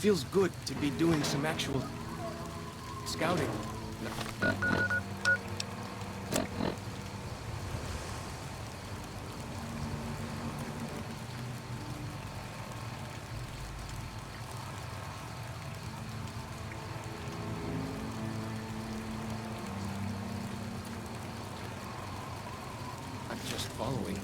feels good to be doing some actual scouting. I'm just following.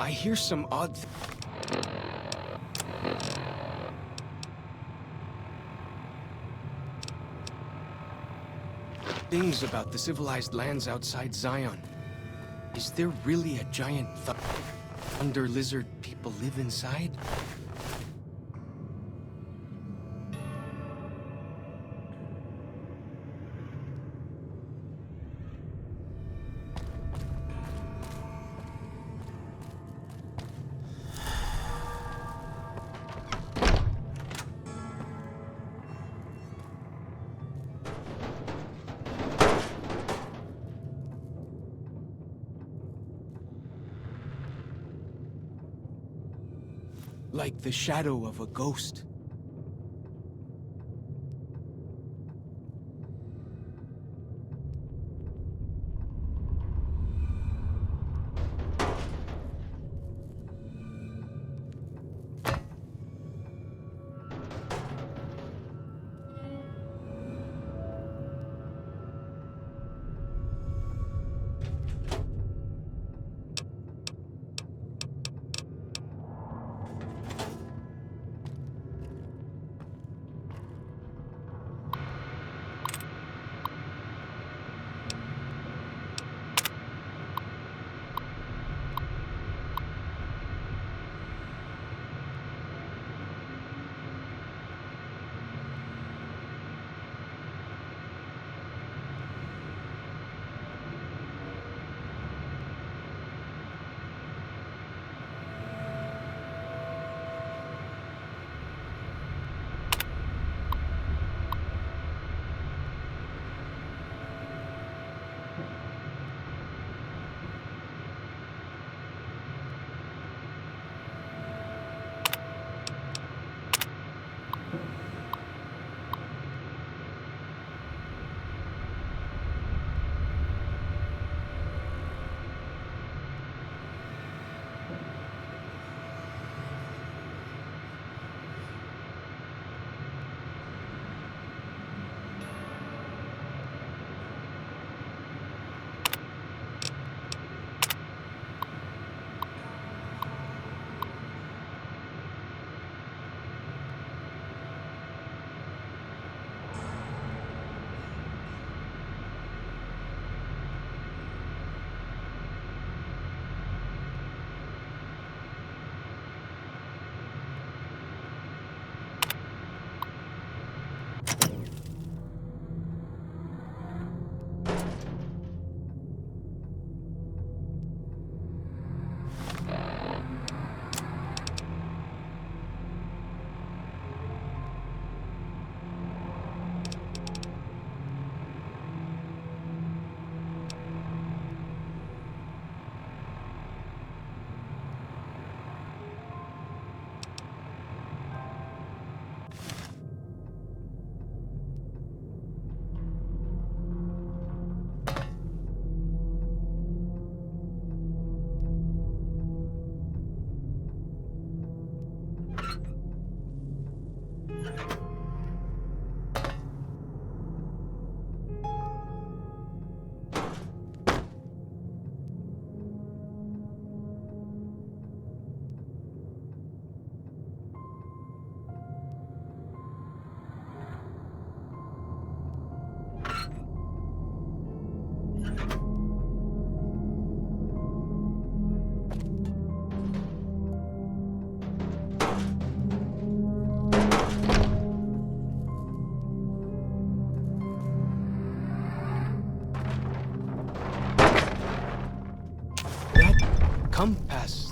I hear some odd things about the civilized lands outside Zion. Is there really a giant thunder lizard people live inside? Like the shadow of a ghost.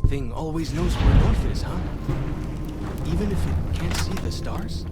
thing always knows where north is, huh? Even if it can't see the stars?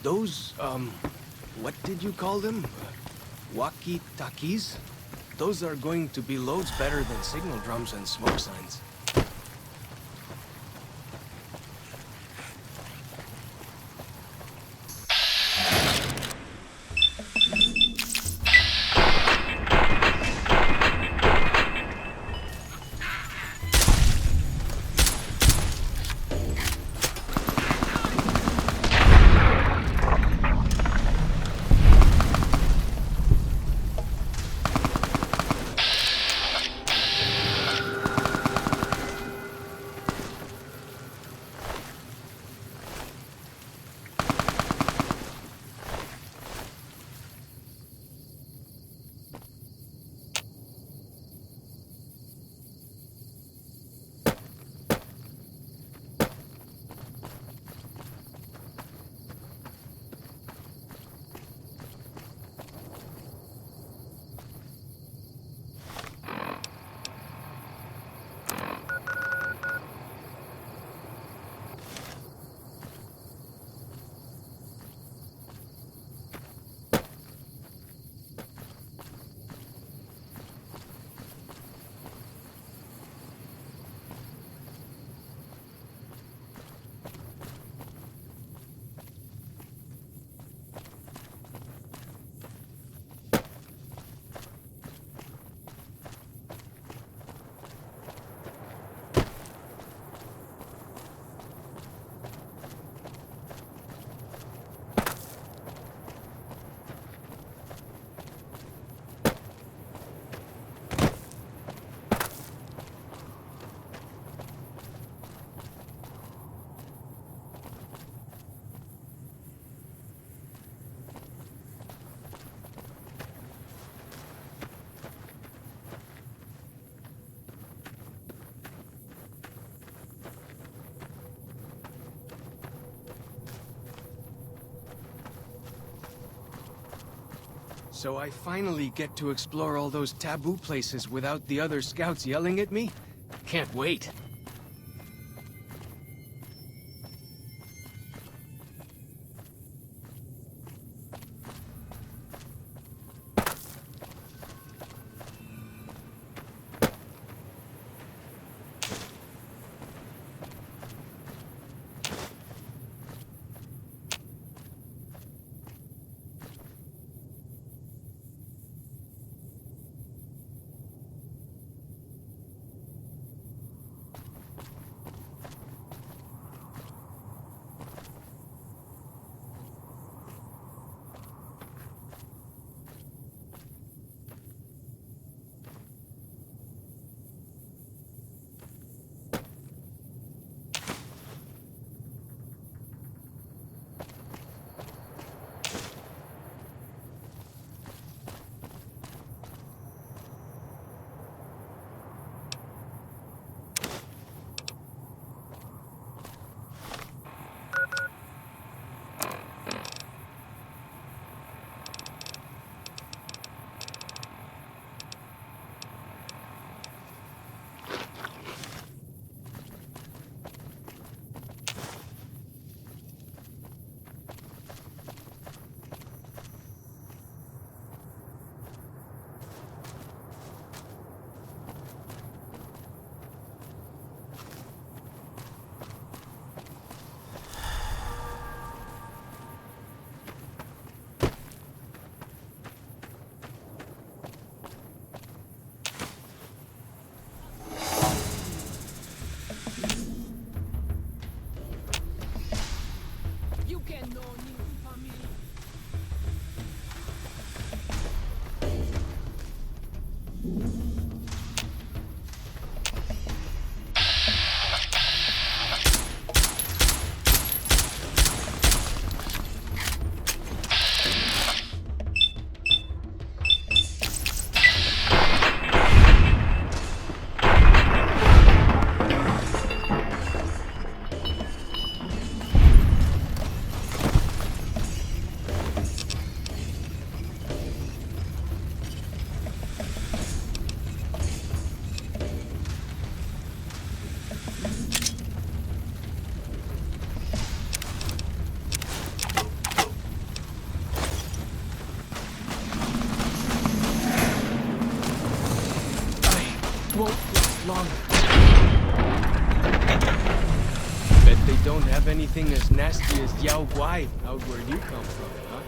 Those, what did you call them? Walkie-talkies? Those are going to be loads better than signal drums and smoke signs. So I finally get to explore all those taboo places without the other scouts yelling at me? Can't wait. they don't have anything as nasty as Yao Guai out where you come from, huh?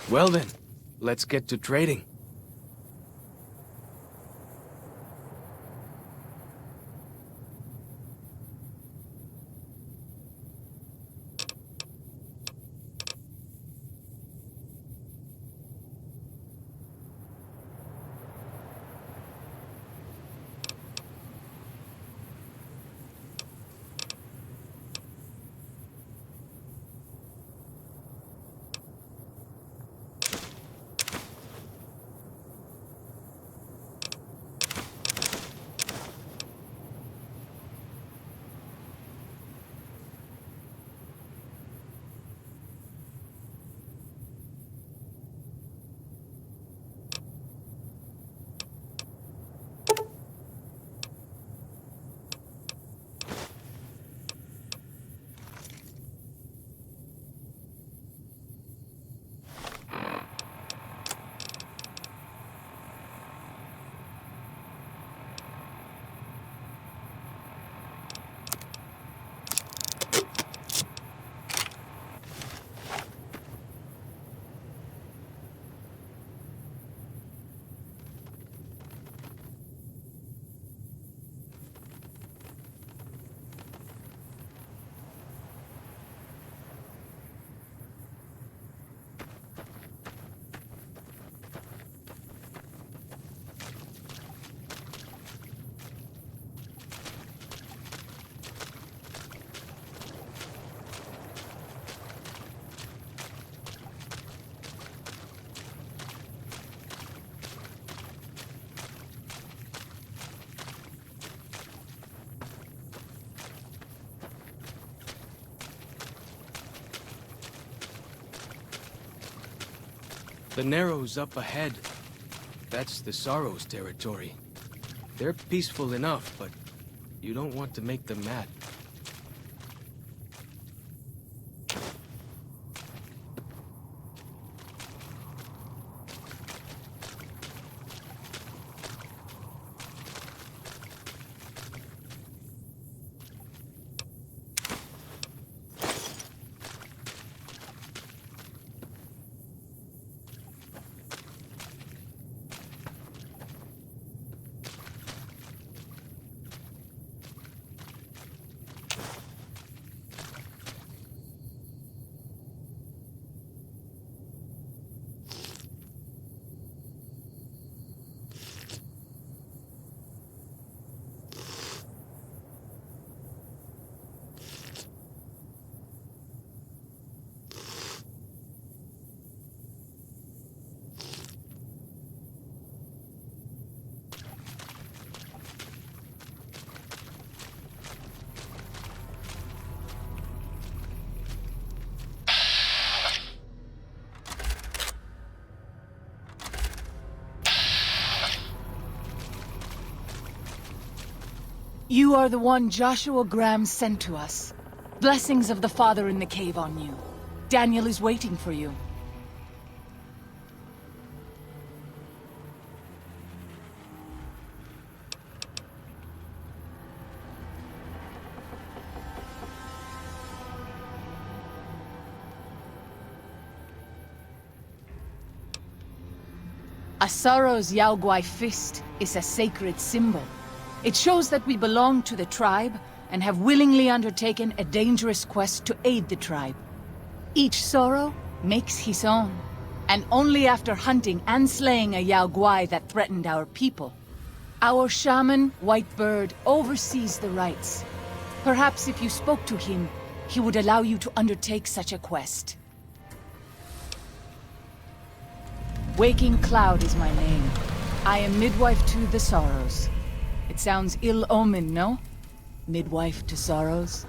Well then, let's get to trading. The Narrows up ahead. That's the Sorrow's territory. They're peaceful enough, but you don't want to make them mad. You are the one Joshua Graham sent to us. Blessings of the Father in the cave on you. Daniel is waiting for you. Asaro's Yao Guai fist is a sacred symbol. It shows that we belong to the tribe and have willingly undertaken a dangerous quest to aid the tribe. Each Sorrow makes his own, and only after hunting and slaying a Yao Guai that threatened our people. Our shaman, White Bird, oversees the rites. Perhaps if you spoke to him, he would allow you to undertake such a quest. Waking Cloud is my name. I am midwife to the Sorrows. It sounds ill-omened, no? Midwife to Sorrows?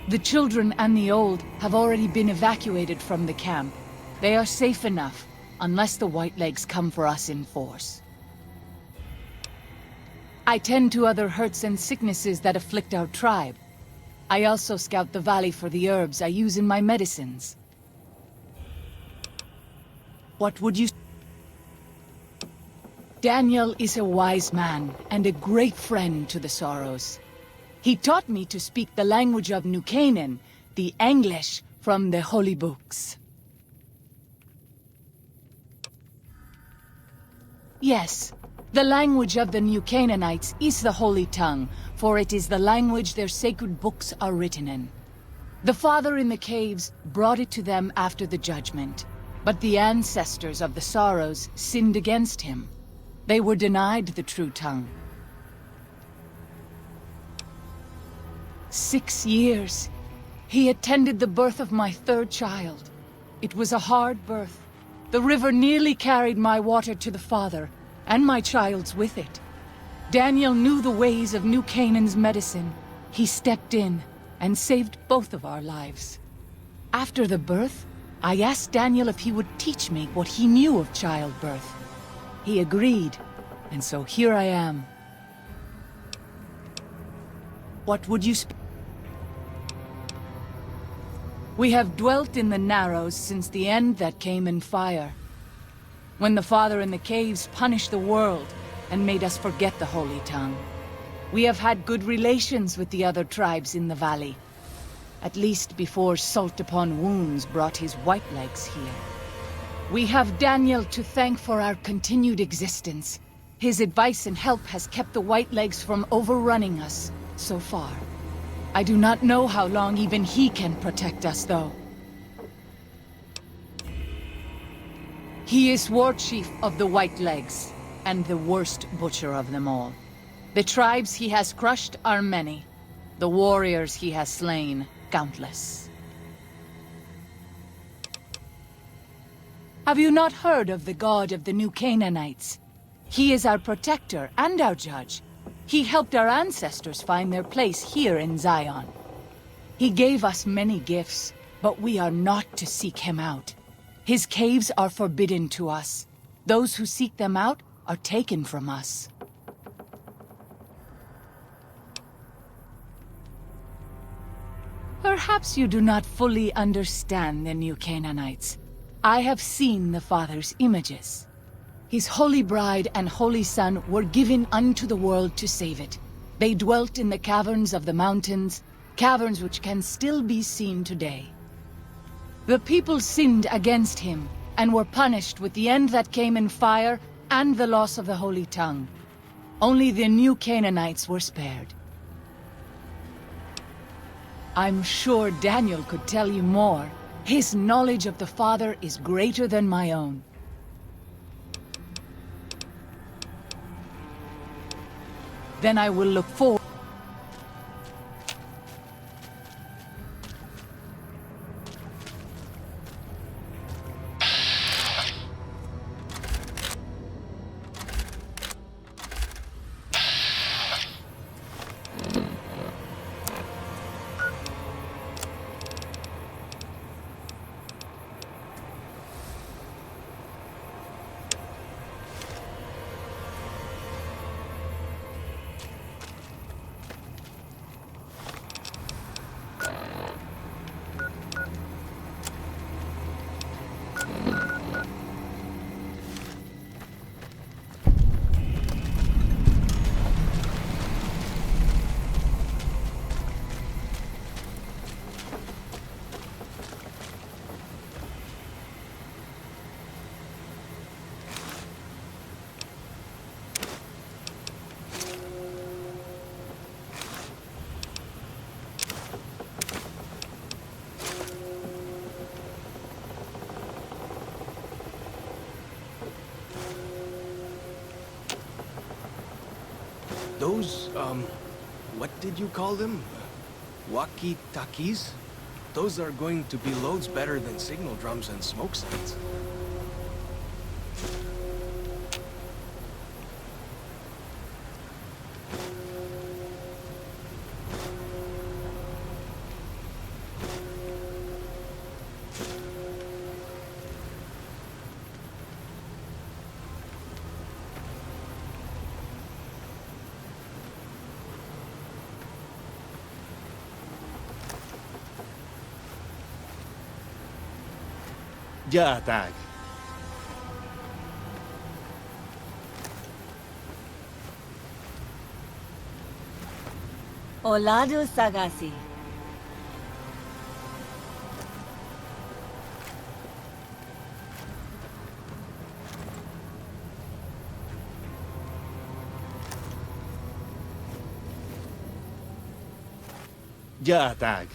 The children and the old have already been evacuated from the camp. They are safe enough, unless the Whitelegs come for us in force. I tend to other hurts and sicknesses that afflict our tribe. I also scout the valley for the herbs I use in my medicines. What would you... Daniel is a wise man and a great friend to the Sorrows. He taught me to speak the language of New Canaan, the English from the holy books. Yes, the language of the New Canaanites is the Holy Tongue, for it is the language their sacred books are written in. The Father in the caves brought it to them after the judgment, but the ancestors of the Sorrows sinned against him. They were denied the true tongue. 6 years. He attended the birth of my third child. It was a hard birth. The river nearly carried my water to the Father, and my child's with it. Daniel knew the ways of New Canaan's medicine. He stepped in and saved both of our lives. After the birth, I asked Daniel if he would teach me what he knew of childbirth. He agreed, and so here I am. What would you speak? We have dwelt in the Narrows since the end that came in fire. When the Father in the caves punished the world and made us forget the Holy Tongue. We have had good relations with the other tribes in the valley. At least before Salt Upon Wounds brought his Whitelegs here. We have Daniel to thank for our continued existence. His advice and help has kept the Whitelegs from overrunning us so far. I do not know how long even he can protect us, though. He is war chief of the Whitelegs, and the worst butcher of them all. The tribes he has crushed are many. The warriors he has slain, countless. Have you not heard of the god of the New Canaanites? He is our protector and our judge. He helped our ancestors find their place here in Zion. He gave us many gifts, but we are not to seek him out. His caves are forbidden to us. Those who seek them out are taken from us. Perhaps you do not fully understand the New Canaanites. I have seen the Father's images. His holy bride and holy son were given unto the world to save it. They dwelt in the caverns of the mountains, caverns which can still be seen today. The people sinned against him, and were punished with the end that came in fire and the loss of the Holy Tongue. Only the New Canaanites were spared. I'm sure Daniel could tell you more. His knowledge of the Father is greater than my own. Then I will look forward. Those, what did you call them? Walkie-talkies? Those are going to be loads better than signal drums and smoke signs. Ya, tak. Oladu Sagasi. Ya, tak.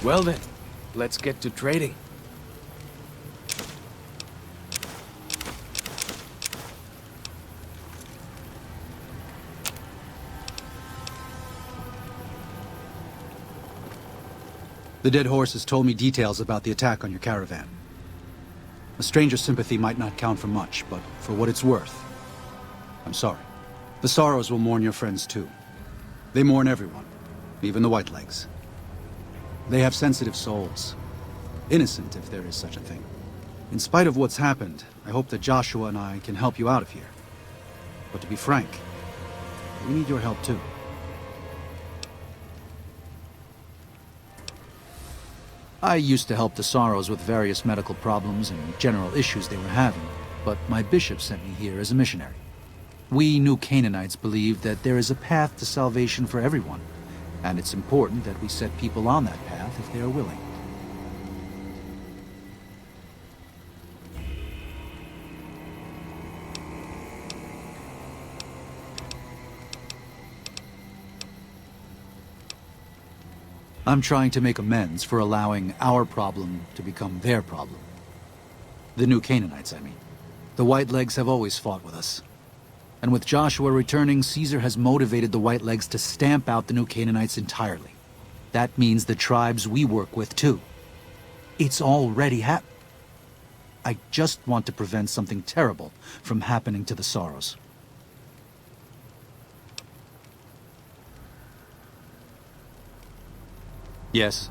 Well then, let's get to trading. The dead horse has told me details about the attack on your caravan. A stranger's sympathy might not count for much, but for what it's worth, I'm sorry. The Sorrows will mourn your friends too. They mourn everyone, even the Whitelegs. They have sensitive souls. Innocent, if there is such a thing. In spite of what's happened, I hope that Joshua and I can help you out of here. But to be frank, we need your help too. I used to help the Sorrows with various medical problems and general issues they were having, but my bishop sent me here as a missionary. We New Canaanites believe that there is a path to salvation for everyone, and it's important that we set people on that path if they are willing. I'm trying to make amends for allowing our problem to become their problem. The New Canaanites, I mean. The Whitelegs have always fought with us. And with Joshua returning, Caesar has motivated the Whitelegs to stamp out the New Canaanites entirely. That means the tribes we work with, too. It's already I just want to prevent something terrible from happening to the Sorrows. Yes,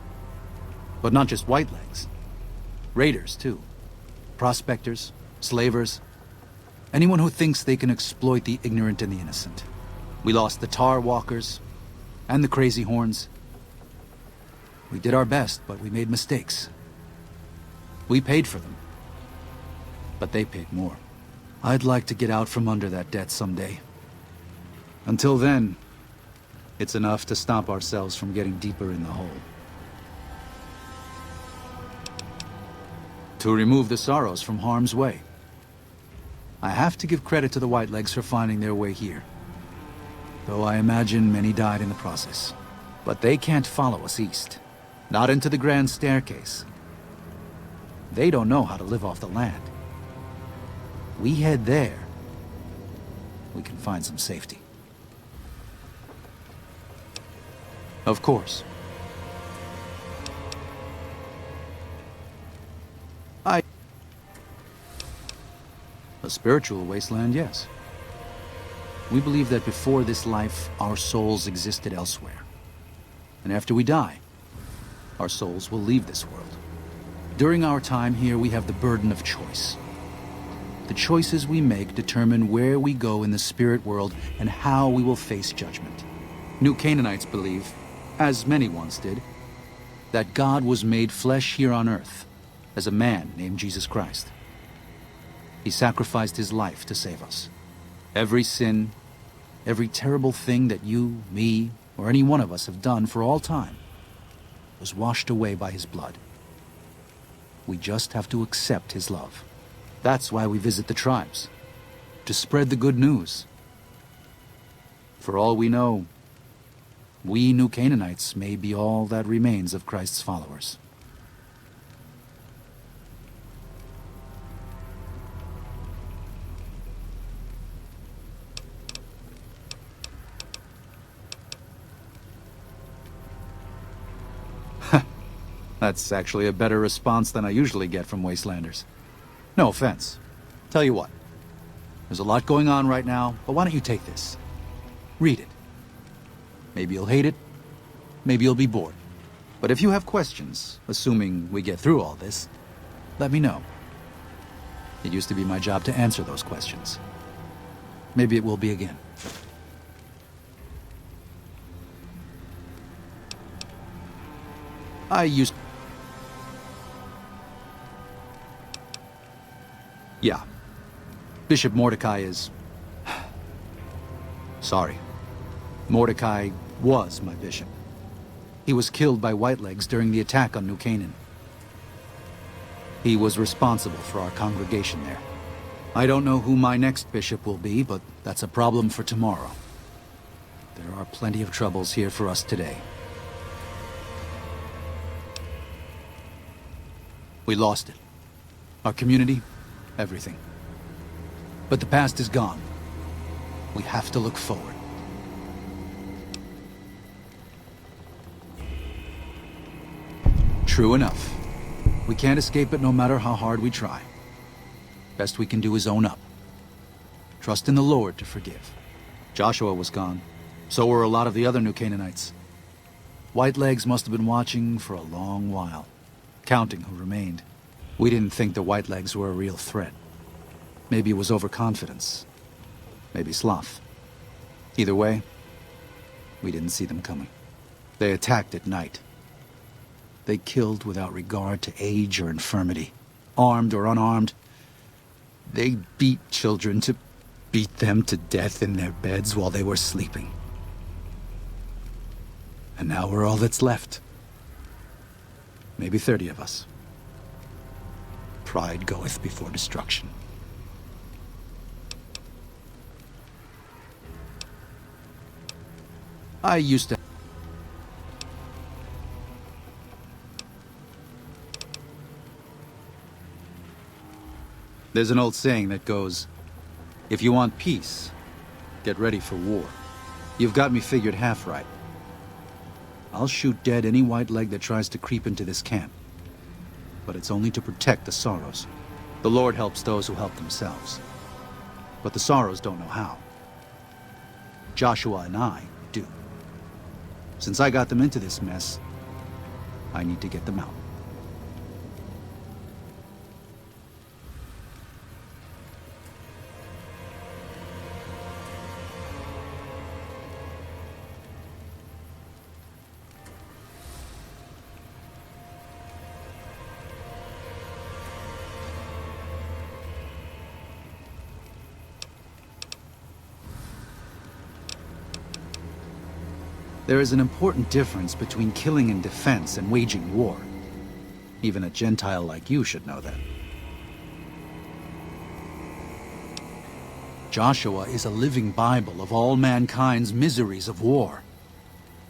but not just Whitelegs. Raiders, too. Prospectors, slavers. Anyone who thinks they can exploit the ignorant and the innocent. We lost the Tar Walkers and the Crazy Horns. We did our best, but we made mistakes. We paid for them, but they paid more. I'd like to get out from under that debt someday. Until then, it's enough to stop ourselves from getting deeper in the hole. To remove the Sorrows from harm's way. I have to give credit to the Whitelegs for finding their way here. Though I imagine many died in the process. But they can't follow us east. Not into the Grand Staircase. They don't know how to live off the land. We head there, we can find some safety. Of course. A spiritual wasteland, yes. We believe that before this life, our souls existed elsewhere. And after we die, our souls will leave this world. During our time here, we have the burden of choice. The choices we make determine where we go in the spirit world and how we will face judgment. New Canaanites believe, as many once did, that God was made flesh here on earth as a man named Jesus Christ. He sacrificed his life to save us. Every sin, every terrible thing that you, me, or any one of us have done for all time was washed away by his blood. We just have to accept his love. That's why we visit the tribes, to spread the good news. For all we know, we New Canaanites may be all that remains of Christ's followers. That's actually a better response than I usually get from Wastelanders. No offense. Tell you what, there's a lot going on right now, but why don't you take this? Read it. Maybe you'll hate it, maybe you'll be bored. But if you have questions, assuming we get through all this, let me know. It used to be my job to answer those questions. Maybe it will be again. Yeah. Bishop Mordecai is... Sorry. Mordecai was my bishop. He was killed by Whitelegs during the attack on New Canaan. He was responsible for our congregation there. I don't know who my next bishop will be, but that's a problem for tomorrow. There are plenty of troubles here for us today. We lost it. Our community, everything. But the past is gone. We have to look forward. True enough. We can't escape it no matter how hard we try. Best we can do is own up. Trust in the Lord to forgive. Joshua was gone. So were a lot of the other New Canaanites. Whitelegs must have been watching for a long while, counting who remained. We didn't think the Whitelegs were a real threat. Maybe it was overconfidence. Maybe sloth. Either way, we didn't see them coming. They attacked at night. They killed without regard to age or infirmity, armed or unarmed. They beat children to beat them to death in their beds while they were sleeping. And now we're all that's left. Maybe 30 of us. Pride goeth before destruction. I used to... There's an old saying that goes, if you want peace, get ready for war. You've got me figured half right. I'll shoot dead any Whiteleg that tries to creep into this camp. But it's only to protect the Sorrows. The Lord helps those who help themselves. But the Sorrows don't know how. Joshua and I do. Since I got them into this mess, I need to get them out. There is an important difference between killing in defense and waging war. Even a Gentile like you should know that. Joshua is a living Bible of all mankind's miseries of war.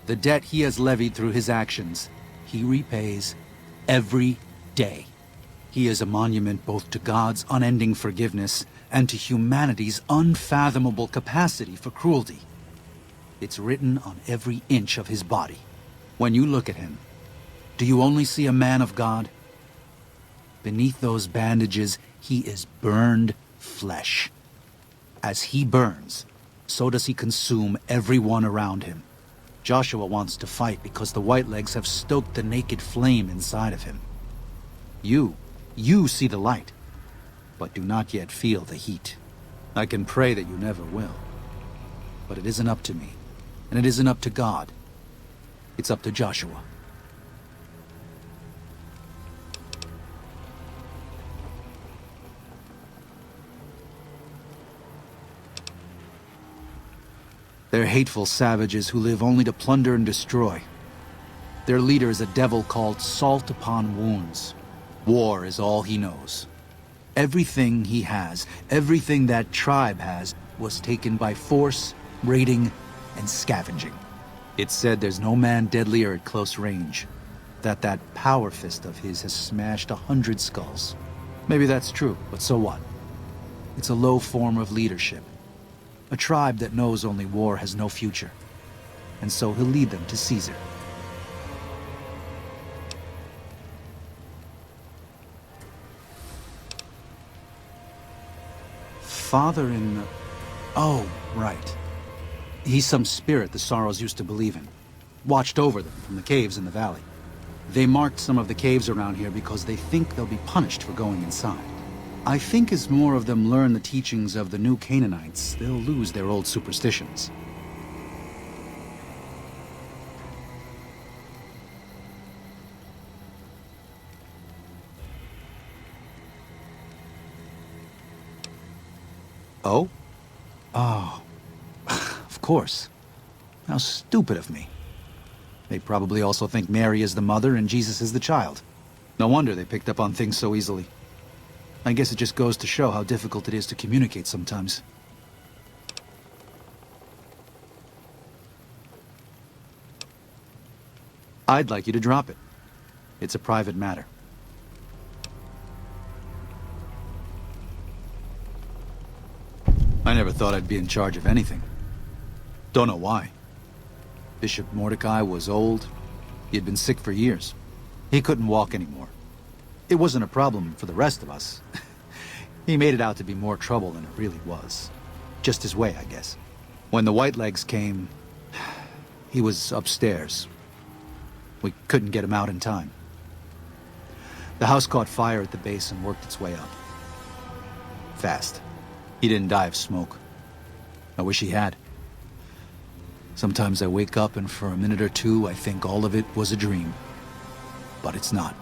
The debt he has levied through his actions, he repays every day. He is a monument both to God's unending forgiveness and to humanity's unfathomable capacity for cruelty. It's written on every inch of his body. When you look at him, do you only see a man of God? Beneath those bandages, he is burned flesh. As he burns, so does he consume everyone around him. Joshua wants to fight because the Whitelegs have stoked the naked flame inside of him. You see the light, but do not yet feel the heat. I can pray that you never will. But it isn't up to me, and it isn't up to God. It's up to Joshua. They're hateful savages who live only to plunder and destroy. Their leader is a devil called Salt Upon Wounds. War is all he knows. Everything he has, everything that tribe has, was taken by force, raiding, and scavenging. It's said there's no man deadlier at close range. That power fist of his has smashed 100 skulls. Maybe that's true, but so what? It's a low form of leadership. A tribe that knows only war has no future. And so he'll lead them to Caesar. Father in... Oh, right. He's some spirit the Sorrows used to believe in. Watched over them from the caves in the valley. They marked some of the caves around here because they think they'll be punished for going inside. I think as more of them learn the teachings of the new Canaanites, they'll lose their old superstitions. Oh? Oh. Of course. How stupid of me. They probably also think Mary is the mother and Jesus is the child. No wonder they picked up on things so easily. I guess it just goes to show how difficult it is to communicate sometimes. I'd like you to drop it. It's a private matter. I never thought I'd be in charge of anything. Don't know why. Bishop Mordecai was old. He had been sick for years. He couldn't walk anymore. It wasn't a problem for the rest of us. He made it out to be more trouble than it really was. Just his way, I guess. When the Whitelegs came, he was upstairs. We couldn't get him out in time. The house caught fire at the base and worked its way up. Fast. He didn't die of smoke. I wish he had. Sometimes I wake up and for a minute or two I think all of it was a dream. But it's not.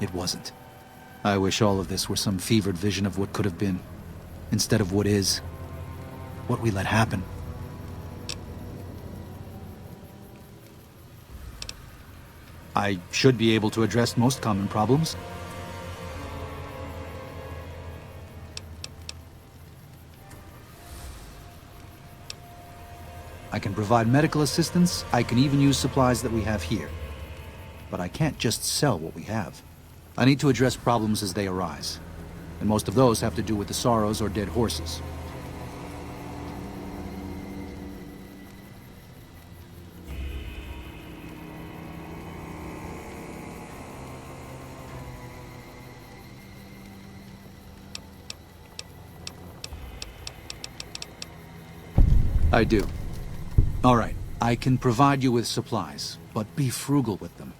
It wasn't. I wish all of this were some fevered vision of what could have been, instead of what is, what we let happen. I should be able to address most common problems. I can provide medical assistance. I can even use supplies that we have here. But I can't just sell what we have. I need to address problems as they arise. And most of those have to do with the Sorrows or dead horses. I do. All right, I can provide you with supplies, but be frugal with them.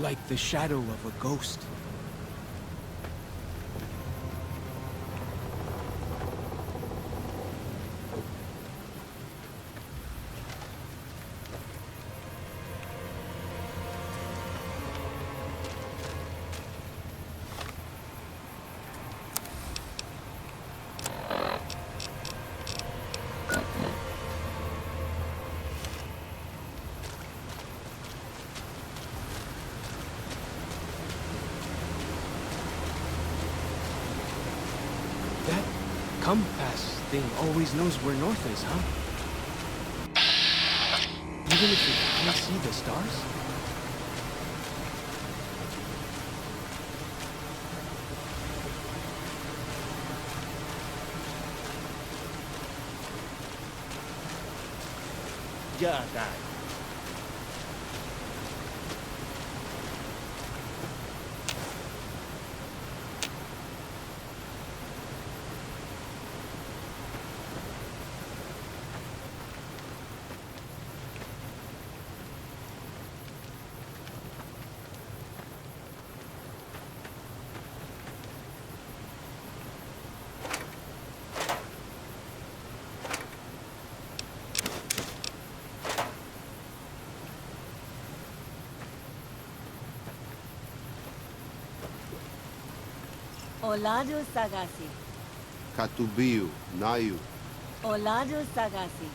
like the shadow of a ghost. That compass thing always knows where north is, huh? Even if it can't see the stars? Ya tayo. Olado Sagasi. Katubiu, Nayu. Olado Sagasi.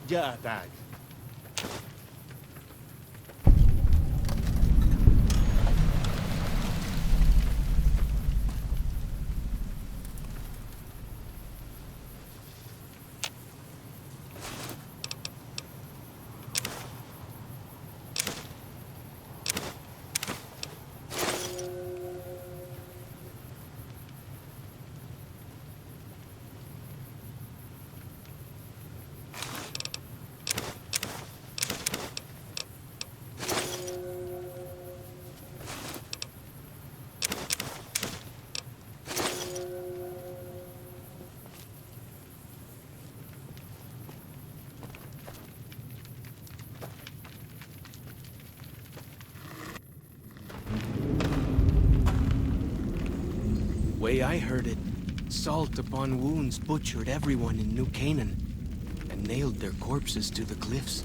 Ya tayo. Way I heard it, salt upon wounds butchered everyone in New Canaan and nailed their corpses to the cliffs.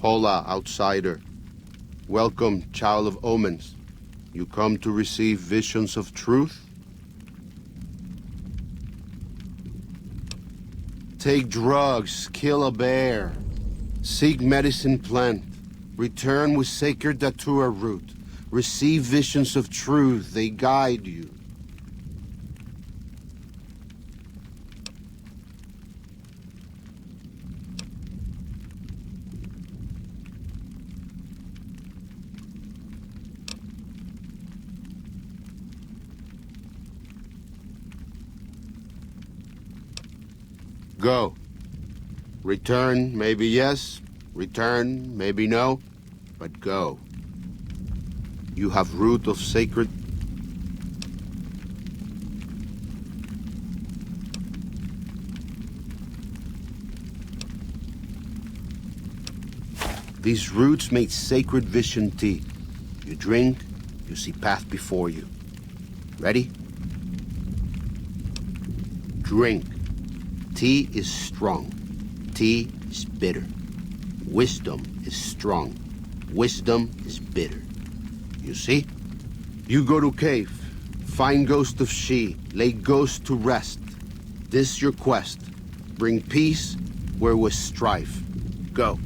Hola, outsider. Welcome, child of omens. You come to receive visions of truth? Take drugs, kill a bear, seek medicine plant, return with sacred datura root, receive visions of truth, they guide you. Go. Return, maybe yes. Return, maybe no. But go. You have root of sacred... These roots made sacred vision tea. You drink, you see path before you. Ready? Drink. Tea is strong. Tea is bitter. Wisdom is strong. Wisdom is bitter. You see? You go to cave. Find ghost of she. Lay ghost to rest. This your quest. Bring peace where was strife. Go.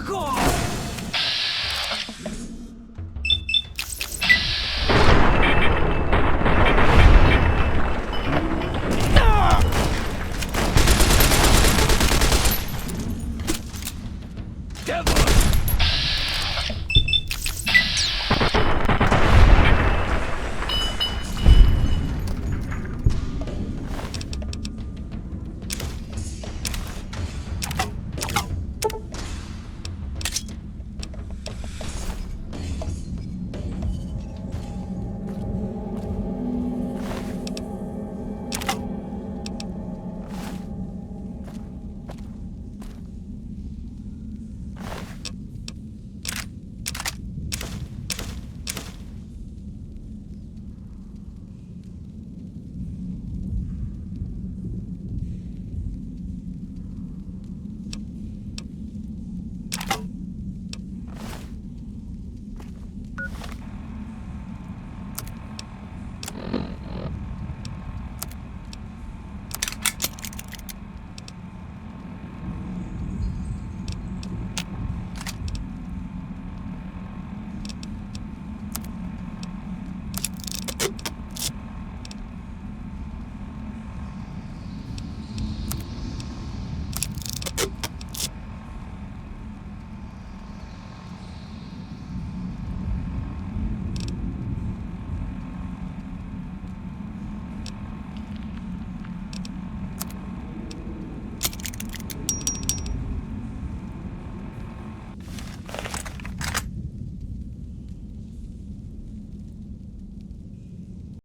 Fuck off!